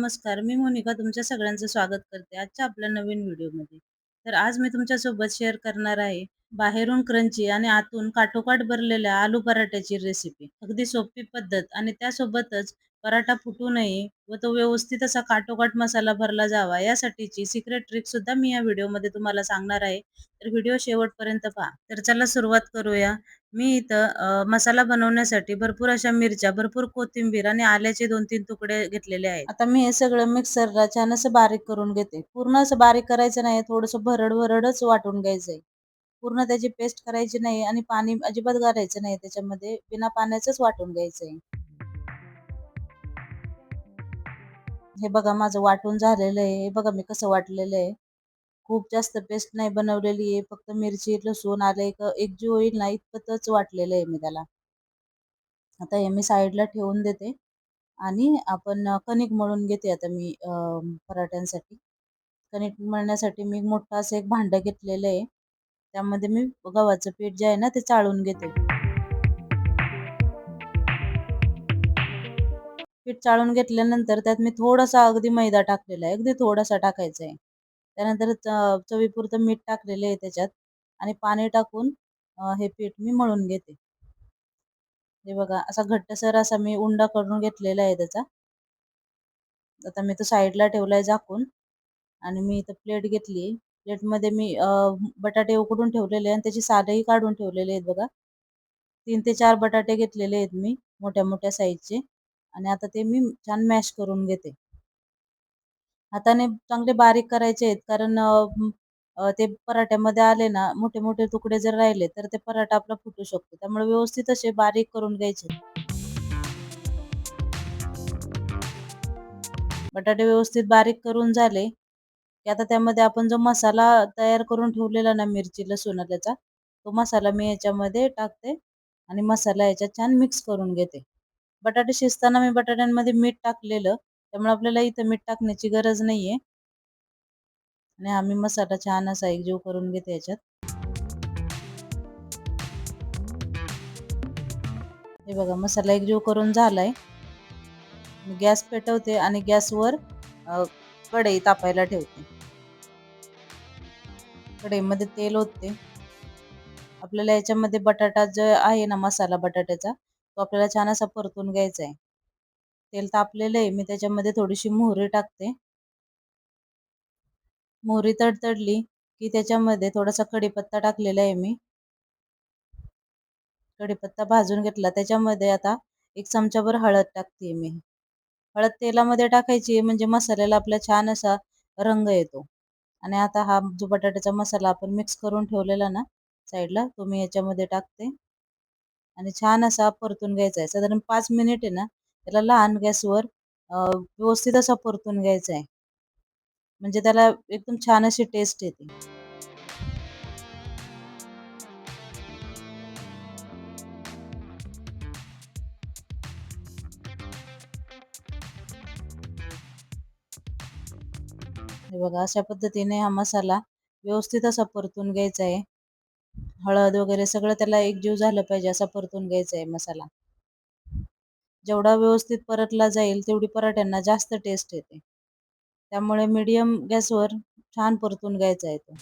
नमस्कार. मी मोनिका तुमच्या सगळ्यांचं स्वागत करते आजच्या आपल्या नवीन व्हिडिओमध्ये. तर आज मी तुमच्यासोबत शेअर करणार आहे बाहेरून क्रंची आणि आतून काठोकाठ भरलेल्या आलू पराठ्याची रेसिपी. अगदी सोपी पद्धत आणि त्यासोबतच पराठा फुटू नये व तो व्यवस्थित असा काठोकाठ मसाला भरला जावा यासाठीची सिक्रेट ट्रिक सुद्धा मी या व्हिडिओमध्ये तुम्हाला सांगणार आहे. तर व्हिडिओ शेवटपर्यंत पहा. तर चला सुरुवात करूया. मी इथं मसाला बनवण्यासाठी भरपूर अशा मिरच्या, भरपूर कोथिंबीर आणि आल्याचे 2-3 तुकडे घेतलेले आहेत. आता मी हे सगळं मिक्सरला छान असं बारीक करून घेते. पूर्ण असं बारीक करायचं नाही, थोडंसं भरड-भरडच वाटून घ्यायचंय. पूर्ण त्याची पेस्ट करायची नाही आणि पाणी अजिबात घालायचं नाही त्याच्यामध्ये. बिना पाण्याचंच वाटून घ्यायचंय. हे बघा माझं वाटून झालेलं आहे. हे बघा मी कसं वाटलेलं आहे. खूप जास्त पेस्ट नाही बनवलेली आहे. फक्त मिरची, लसूण, आलं एकजीव होईल ना इतपतच वाटलेलं आहे मी त्याला. आता हे मी साईडला ठेवून देते आणि आपण कणिक मळून घेते आता मी पराठ्यांसाठी. कणिक मळण्यासाठी मी मोठं असं एक भांडं घेतलेलं आहे. त्यामध्ये मी गव्हाचं पीठ जे आहे ना ते चाळून घेते. पीठ चाळून घेतल्यानंतर त्यात मी थोडासा अगदी मैदा टाकलेला आहे. अगदी थोडासा टाकायचा आहे. त्यानंतर चवीपुरतं मीठ टाकलेलं आहे त्याच्यात आणि पाणी टाकून हे पीठ मी मळून घेते. हे बघा असा घट्टसर असा मी उंडा करून घेतलेला आहे त्याचा. आता मी तो साईडला ठेवलाय झाकून आणि मी इथं प्लेट घेतली. प्लेटमध्ये मी बटाटे उकडून ठेवलेले आणि त्याची सालही काढून ठेवलेले आहेत बघा. 3 ते 4 बटाटे घेतलेले आहेत मी मोठ्या-मोठ्या साईजचे आणि आता ते मी छान मॅश करून घेते. हाताने चांगले बारीक करायचे आहेत कारण ते पराठ्यामध्ये आले ना मोठे-मोठे तुकडे जर राहिले तर ते पराठा आपला फुटू शकतो. त्यामुळे व्यवस्थित असे बारीक करून घ्यायचे. बटाटे व्यवस्थित बारीक करून झाले, की आता त्यामध्ये आपण जो मसाला तयार करून ठेवलेला ना मिरची, लसूण त्याचा, तो मसाला मी याच्यामध्ये टाकते आणि मसाला याच्यात छान मिक्स करून घेते. बटाटे शिजताना मी बटाट्यांमध्ये मीठ टाकलेलं, त्यामुळे आपल्याला इथं मीठ टाकण्याची गरज नाहीये आणि हा मी मसाला छान असा एकजीव करून घेते याच्यात. हे बघा मसाला एकजीव करून झालाय. मी गॅस पेटवते आणि गॅसवर कढई तापायला ठेवते. कढईमध्ये तेल ओतते. आपल्याला याच्यामध्ये बटाटा जो आहे ना मसाला बटाट्याचा, तो आपल्याला छान असा परतून घ्यायचा आहे. तेल तापलेलं आहे. मी त्याच्यामध्ये थोडीशी मोहरी टाकते. मोहरी तडतडली की त्याच्यामध्ये थोडासा कढीपत्ता टाकलेला आहे मी. कढीपत्ता भाजून घेतला. त्याच्यामध्ये आता 1 चमचाभर हळद टाकते मी. हळद तेलामध्ये टाकायची म्हणजे मसाल्याला आपला छान असा रंग येतो. आणि आता हा जो बटाट्याचा मसाला आपण मिक्स करून ठेवलेला ना साईडला, तो मी याच्यामध्ये टाकते आणि छान असा परतून घ्यायचा आहे. साधारण 5 मिनिट आहे ना, त्याला लहान गॅसवर व्यवस्थित असा परतून घ्यायचा आहे. म्हणजे त्याला एकदम छान अशी टेस्ट येते. हे बघा अशा पद्धतीने हा मसाला व्यवस्थित असा परतून घ्यायचा आहे. हळद वगैरे सगळं त्याला एकजीव झालं पाहिजे असा परतून घ्यायचा आहे मसाला. जेवढा व्यवस्थित परतला जाईल तेवढी पराठ्यांना जास्त टेस्ट येते. त्यामुळे मीडियम गॅसवर छान परतून घ्यायचा आहे तो.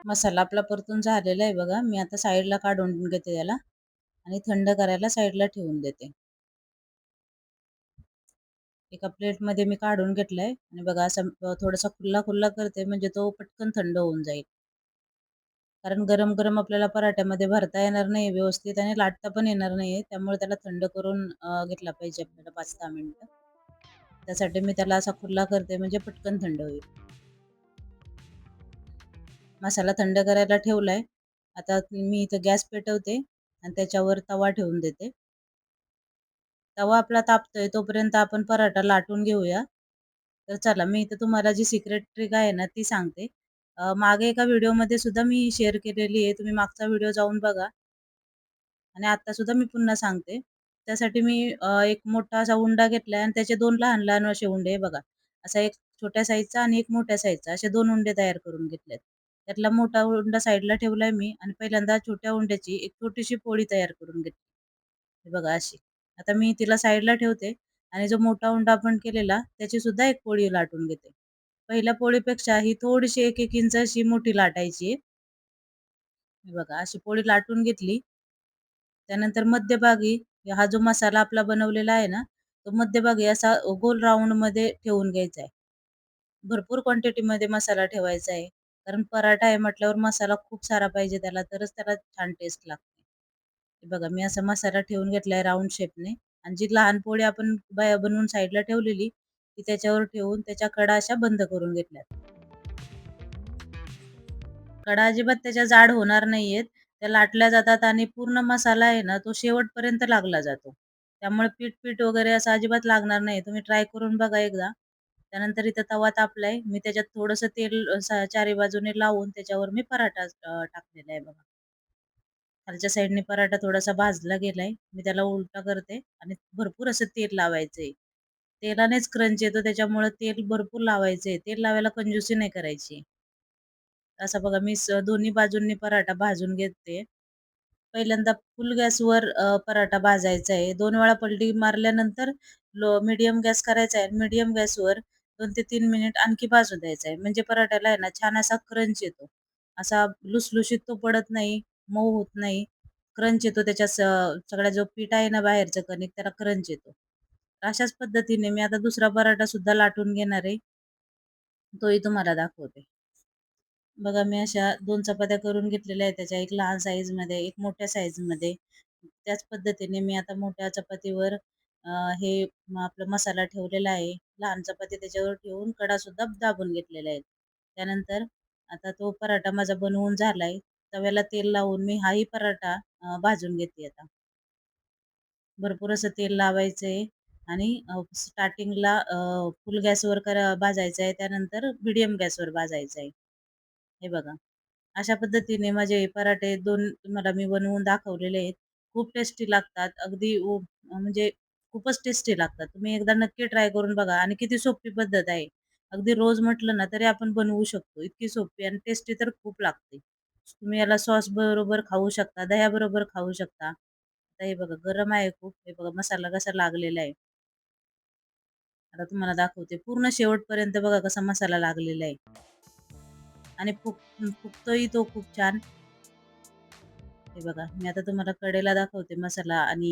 मसाला आपला परतून झालेला आहे बघा. मी आता साईडला काढून घेते त्याला आणि थंड करायला साईडला ठेवून देते. एका प्लेटमध्ये मी काढून घेतलाय आणि बघा असा थोडासा खुल्ला-खुल्ला करते म्हणजे तो पटकन थंड होऊन जाईल. कारण गरम-गरम आपल्याला पराठ्यामध्ये भरता येणार नाही व्यवस्थित आणि लाटता पण येणार नाहीये. त्यामुळे त्याला थंड करून घेतला पाहिजे आपल्याला 5-10 मिनिटं. त्यासाठी मी त्याला असा खुला करते म्हणजे पटकन थंड होईल. मसाला थंड करायला ठेवलाय. आता मी इथं गॅस पेटवते आणि त्याच्यावर तवा ठेवून देते. तवा आपला तापतोय तोपर्यंत आपण पराठा लाटून घेऊया. तर चला मी इथे तुम्हाला जी सिक्रेट ट्रिक आहे ना ती सांगते. मागे एका व्हिडिओमध्ये सुद्धा मी शेअर केलेली आहे. तुम्ही मागचा व्हिडिओ जाऊन बघा आणि आता सुद्धा मी पुन्हा सांगते. त्यासाठी मी एक मोठा असा उंडा घेतलाय आणि त्याचे 2 लहान-लहान असे उंडे आहे बघा. असा एक छोट्या साईजचा आणि एक मोठ्या साईजचा असे 2 उंडे तयार करून घेतलेत. त्यातला मोठा उंडा साईडला ठेवलाय मी आणि पहिल्यांदा छोट्या उंड्याची एक छोटीशी पोळी तयार करून घेतली. हे बघा अशी. आता मी तिला साईडला ठेवते आणि जो मोठा उंडा आपण केलेला त्याची सुद्धा एक पोळी लाटून घेते. पहिल्या पोळीपेक्षा ही थोडीशी 1-1 इंच अशी मोठी लाटायची आहे. हे बघा अशी पोळी लाटून घेतली. त्यानंतर मध्यभागी हा जो मसाला आपला बनवलेला आहे ना, तो मध्यभागी असा गोल राउंडमध्ये ठेवून घ्यायचा आहे. भरपूर क्वांटिटीमध्ये मसाला ठेवायचा आहे. कारण पराठा आहे म्हटल्यावर मसाला खूप सारा पाहिजे त्याला, तरच त्याला छान टेस्ट लागते. हे बघा मी असा मसाला ठेवून घेतलाय राउंड शेपने आणि जी लहान पोळी आपण बनवून साईडला ठेवलेली, ती त्याच्यावर ठेवून त्याच्या कडा अशा बंद करून घेतल्यात. कडा अजिबात त्याच्या जाड होणार नाहीयेत. त्या लाटल्या जातात आणि पूर्ण मसाला आहे ना, तो शेवटपर्यंत लागला जातो. त्यामुळे पीठ-पीठ वगैरे असं अजिबात लागणार नाही. तुम्ही ट्राय करून बघा एकदा. त्यानंतर इथं तवा तापलाय. मी त्याच्यात थोडंसं तेल चारी बाजूने लावून त्याच्यावर मी पराठा टाकलेला आहे बघा. खालच्या साईडने पराठा थोडासा भाजला गेलाय. मी त्याला उलटा करते आणि भरपूर असं तेल लावायचंय. तेलानेच क्रंच येतो त्याच्यामुळे तेल भरपूर लावायचंय. तेल लावायला कंजूसी नाही करायची. असं बघा मी दोन्ही बाजूंनी पराठा भाजून घेते. पहिल्यांदा फुल गॅसवर पराठा भाजायचा आहे. 2 वेळा पलटी मारल्यानंतर मीडियम गॅस करायचा आहे. मीडियम गॅसवर 2 ते 3 मिनिट आणखी भाजू द्यायचा आहे. म्हणजे पराठ्याला आहे ना छान असा क्रंच येतो. असा लुसलुशीत तो पडत नाही, मऊ होत नाही. क्रंच येतो त्याच्या सगळा जो पीठ आहे ना बाहेरचं कणिक त्याला क्रंच येतो. अशाच पद्धतीने मी आता दुसरा पराठा सुद्धा लाटून घेणार आहे. तोही तुम्हाला दाखवते. बघा मी अशा 2 चपात्या करून घेतलेल्या आहेत त्याच्या एक लहान साईजमध्ये, एक मोठ्या साईजमध्ये. त्याच पद्धतीने मी आता मोठ्या चपातीवर हे आपला मसाला ठेवलेला आहे. लहान चपाती त्याच्यावर ठेवून कडासुद्धा दाबून घेतलेल्या आहेत. त्यानंतर आता तो पराठा माझा बनवून झालाय. तव्याला तेल लावून मी हाही पराठा भाजून घेते आता. भरपूर असं तेल लावायचंय आणि स्टार्टिंगला फुल गॅसवर भाजायचं आहे. त्यानंतर मीडियम गॅसवर भाजायचं आहे. हे बघा. अशा पद्धतीने माझे पराठे 2 तुम्हाला मी बनवून दाखवलेले आहेत. खूप टेस्टी लागतात. अगदी म्हणजे खूपच टेस्टी लागतात. तुम्ही एकदा नक्की ट्राय करून बघा आणि किती सोपी पद्धत आहे. अगदी रोज म्हटलं ना तरी आपण बनवू शकतो. इतकी सोपी आणि टेस्टी तर खूप लागते. तुम्ही याला सॉस बरोबर खाऊ शकता, दह्याबरोबर खाऊ शकता. आता हे बघा गरम आहे खूप. हे बघा मसाला कसा लागलेला आहे. आता तुम्हाला दाखवते. पूर्ण शेवटपर्यंत बघा कसा मसाला लागलेला आहे आणि फुगतोही तो खूप छान. हे बघा, मी आता तुम्हाला कडेला दाखवते मसाला आणि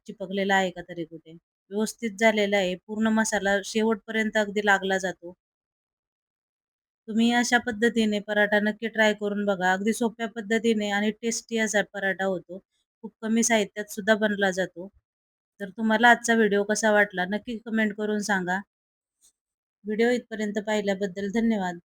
चिपकलेला आहे का तरी कुठे. व्यवस्थित झालेला आहे. पूर्ण मसाला शेवटपर्यंत अगदी लागला जातो. तुम्ही अशा पद्धतीने पराठा नक्की ट्राय करून बघा. अगदी सोप्या पद्धतीने आणि टेस्टी असा पराठा होतो. खूप कमी साहित्यात सुद्धा बनला जातो. तर तुम्हाला आजचा व्हिडिओ कसा वाटला नक्की कमेंट करून सांगा. व्हिडिओ इथपर्यंत पाहिल्याबद्दल धन्यवाद.